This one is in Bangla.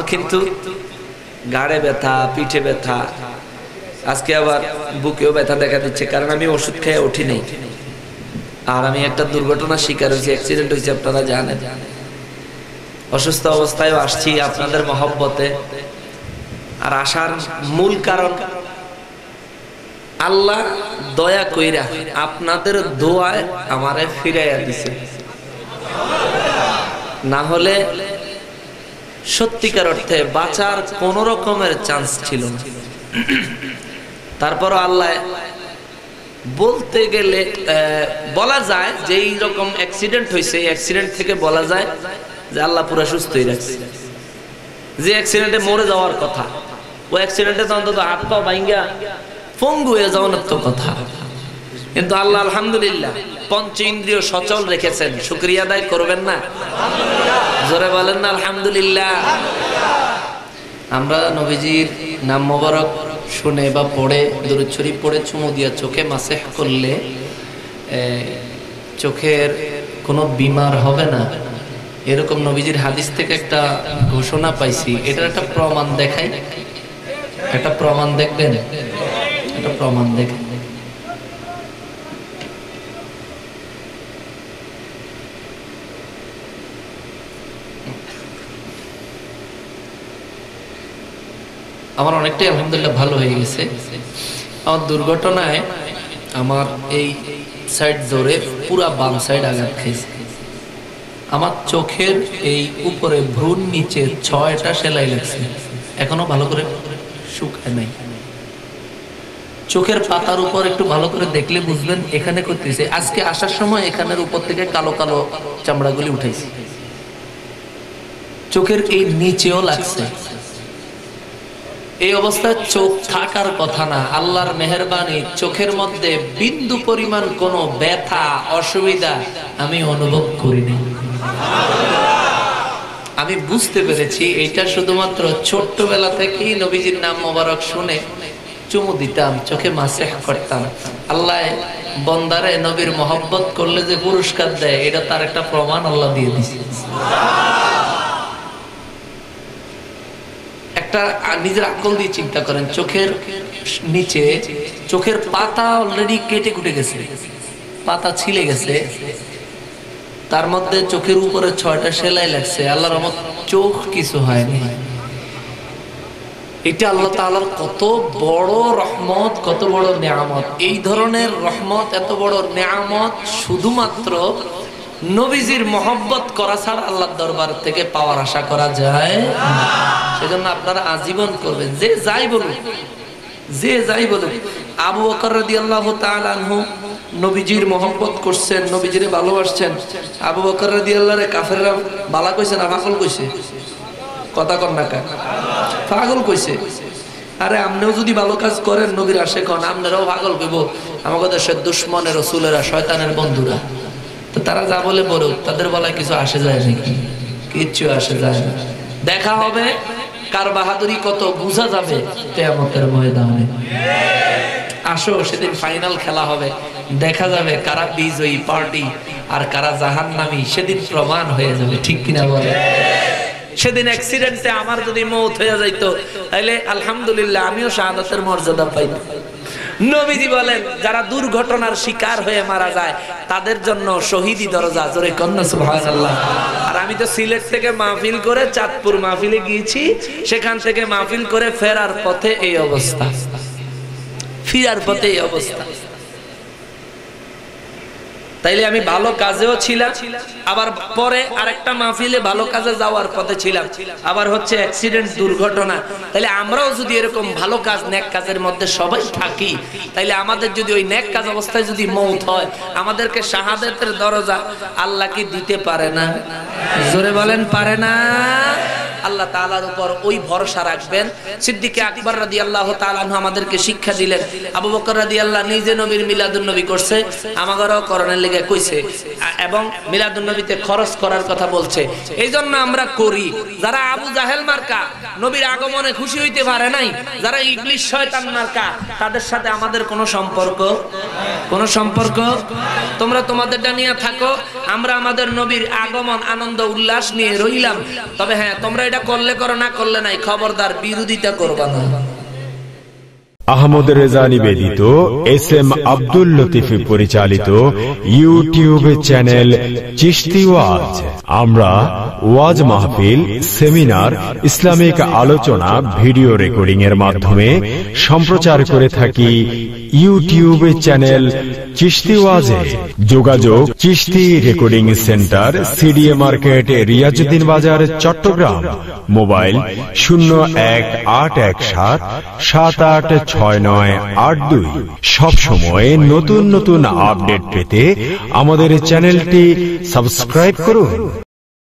আমার কিন্তু গাড়ে ব্যথা, পিঠে ব্যথা, আজকে আবার বুকেও ব্যথা দেখা দিচ্ছে, কারণ আমি ওষুধ খেয়ে উঠি নাই। আর আমি একটা দুর্ঘটনার শিকার হয়েছি, অ্যাক্সিডেন্ট হয়েছে, আপনারা জানেন। অসুস্থ অবস্থায় আসছি আপনাদের মহব্বতে। আর আসার মূল কারণ আল্লাহ দয়া কইরা আপনাদের দোয়ায় আমারে ফিরাইয়া দিছে, না হলে সত্যিকার অর্থে বাঁচার কোন রকমের চান্স ছিল না। তারপর আল্লাহ বলতে গেলে বলা যায় যে এই রকম অ্যাক্সিডেন্ট হয়েছে, এই অ্যাক্সিডেন্ট থেকে বলা যায় যে আল্লাহ পুরো সুস্থই রাখছে। যে অ্যাক্সিডেন্টে মরে যাওয়ার কথা, ওই অ্যাক্সিডেন্টে তো অন্তত হাত পা ভাঙ্গা পঙ্গু হয়ে যাওয়ার তো কথা, কিন্তু আল্লাহ আলহামদুলিল্লাহ পঞ্চ ইন্দ্রিয় সচল রেখেছেন। শুকরিয়া আদায় করবেন না? জোরে বলেন না আলহামদুলিল্লাহ। আমরা নবীজির নাম মোবারক শুনে বা পড়ে, দুরূদ শরীফ পড়ে চুমু দিয়া চোখে মাসেহ করলে চোখের কোনো বিমার হবে না, এরকম নবীজির হাদিস থেকে একটা ঘোষণা পাইছি। এটার একটা প্রমাণ দেখাই, একটা প্রমাণ দেখবেন, একটা প্রমাণ দেখেন। আমার অনেকটাই আলহামদুলিল্লাহ ভালো হয়ে গেছে। আমার দুর্ঘটনায় আমার এই সাইড ধরে পুরা বাম সাইড আঘাত খাইছে। আমার চোখের এই উপরে ভ্রুর নিচে 6টা সেলাই লাগছে, এখনো ভালো করে শুকায় নাই। চোখের পাতার উপর একটু ভালো করে দেখলে বুঝবেন এখানে করতেছে। আজকে আসার সময় এখানের উপর থেকে কালো কালো চামড়াগুলি উঠাইছে, চোখের এই নিচেও লাগছে। এই অবস্থায় চোখ থাকার কথা না, আল্লাহর মেহেরবানি চোখের মধ্যে বিন্দু পরিমাণ কোনো ব্যথা অসুবিধা আমি অনুভব করিনি। আমি বুঝতে পেরেছি এটা শুধুমাত্র ছোট্টবেলা থেকেই নবীজির নাম মোবারক শুনে চুমু দিতাম, চোখে মাসেহ করতাম। আল্লাহ বন্দারে নবীর মহব্বত করলে যে পুরস্কার দেয়, এটা তার একটা প্রমাণ আল্লাহ দিয়ে দিছে। একটা নিজের আকল দিয়ে চিন্তা করেন, চোখের নিচে চোখের পাতা অলরেডি কেটে কুটে গেছে, পাতা ছিলে গেছে, তার মধ্যে চোখের উপরে 6টা সেলাই লাগছে। আল্লাহর রহমত চোখ কিছু হয়নি। এটা আল্লাহ তাআলার কত বড় রহমত, কত বড় নেয়ামত। এই ধরনের রহমত, এত বড় নেয়ামত শুধুমাত্র নবীজির মহব্বত করা ছাড়া আল্লাহর দরবার থেকে পাওয়ার আশা করা যায় না। সেজন্য আপনারা আজীবন করবেন, যে যাই বলুক, যে যাই বলুক। আবু বকর রাদিয়াল্লাহু তাআলা আনহু নবীজির মহব্বত করছেন, নবীজিরে ভালোবাসছেন। আবু বকর রাদিয়াল্লাহু রে কাফেররা বালা কইছে না পাগল কইছে? কথা কন না কা? পাগল কইছে। আরে আপনিও যদি ভালো কাজ করেন, নবীর আশিক হন, আপনারাও পাগল কইব। আমাদের দেশের দুশমনের রাসূলেরা, শয়তানের বন্ধুরা, তো তারা যা বলে বলুক, তাদের বলায় কিছু আসে যায় নাকি? কিচ্ছু আসে যায় না। দেখা হবে কার বাহাদুরি কত বোঝা যাবে কিয়ামতের ময়দানে। আসো, সেদিন ফাইনাল খেলা হবে, দেখা যাবে কারা বিজয়ী পার্টি আর কারা জাহান্নামী, সেদিন প্রমাণ হয়ে যাবে। ঠিক কিনা বলে? সেদিন অ্যাক্সিডেন্টে আমার যদি মওত হয়ে যাইতো, তাহলে আলহামদুলিল্লাহ আমিও শাহাদাতের মর্যাদা পাইতাম। নবীজি বলেন, যারা দুর্ঘটনার শিকার হয়ে মারা যায় তাদের জন্য শহীদি দরজা। জোরে কন্না সুবহানাল্লাহ। আর আমি তো সিলেট থেকে মাহফিল করে চাঁদপুর মাহফিলে গিয়েছি, সেখান থেকে মাহফিল করে ফেরার পথে এই অবস্থা, ফিরার পথে এই অবস্থা। তাইলে আমি ভালো কাজেও ছিলাম, আবার পরে আরেকটা মাহফিলে ভালো কাজে যাওয়ার পথে ছিলাম, আবার হচ্ছে অ্যাক্সিডেন্ট, দুর্ঘটনা। তাইলে আমরাও যদি এরকম ভালো কাজ, নেক কাজের মধ্যে সবাই থাকি, তাইলে আমাদের যদি ওই নেক কাজ অবস্থায় যদি মওত হয়, আমাদেরকে শাহাদাতের দরজা আল্লাহ কি দিতে পারে না? জোরে বলেন, পারে না? আল্লাহ তাআলার উপর ওই ভরসা রাখবেন। সিদ্দিক আকবর রাদিয়াল্লাহু তাআলা আনহু আমাদেরকে শিক্ষা দিলেন। আবু বকর রাদিয়াল্লাহু নিজে নবীর মিলাদুন নবী করছে, আমাগরও করণের লেগে কইছে, এবং মিলাদুন নবীতে খরচ করার কথা বলছে। এই জন্য আমরা করি। যারা আবু জাহেল মার্কা নবীর আগমনে খুশি হইতে পারে নাই, যারা ইবলিস শয়তান মার্কা, তাদের সাথে আমাদের কোনো সম্পর্ক তোমরা তোমাদেরটা নিয়ে থাকো, আমরা আমাদের নবীর আগমন আনন্দ উল্লাস নিয়ে রইলাম। তবে হ্যাঁ, তোমরা এটা করলে করো, না করলে নাই, খবরদার বিরোধিতা করবা না। আহমদ রেজা নিবেদিত এস.এম. আব্দুল লতিফ পরিচালিত ইউটিউব চ্যানেল চিশতি ওয়াজ। আমরা ওয়াজ মাহফিল, সেমিনার, ইসলামিক আলোচনা ভিডিও রেকর্ডিং এর মাধ্যমে সম্প্রচার করে থাকি ইউটিউব চ্যানেল চিশতি ওয়াজে। যোগাযোগ Chishti recording centre, CDA market, Riazuddin বাজার, চট্টগ্রাম। মোবাইল 018177866982। সব সময় নতুন নতুন আপডেট পেতে আমাদের চ্যানেলটি সাবস্ক্রাইব করুন।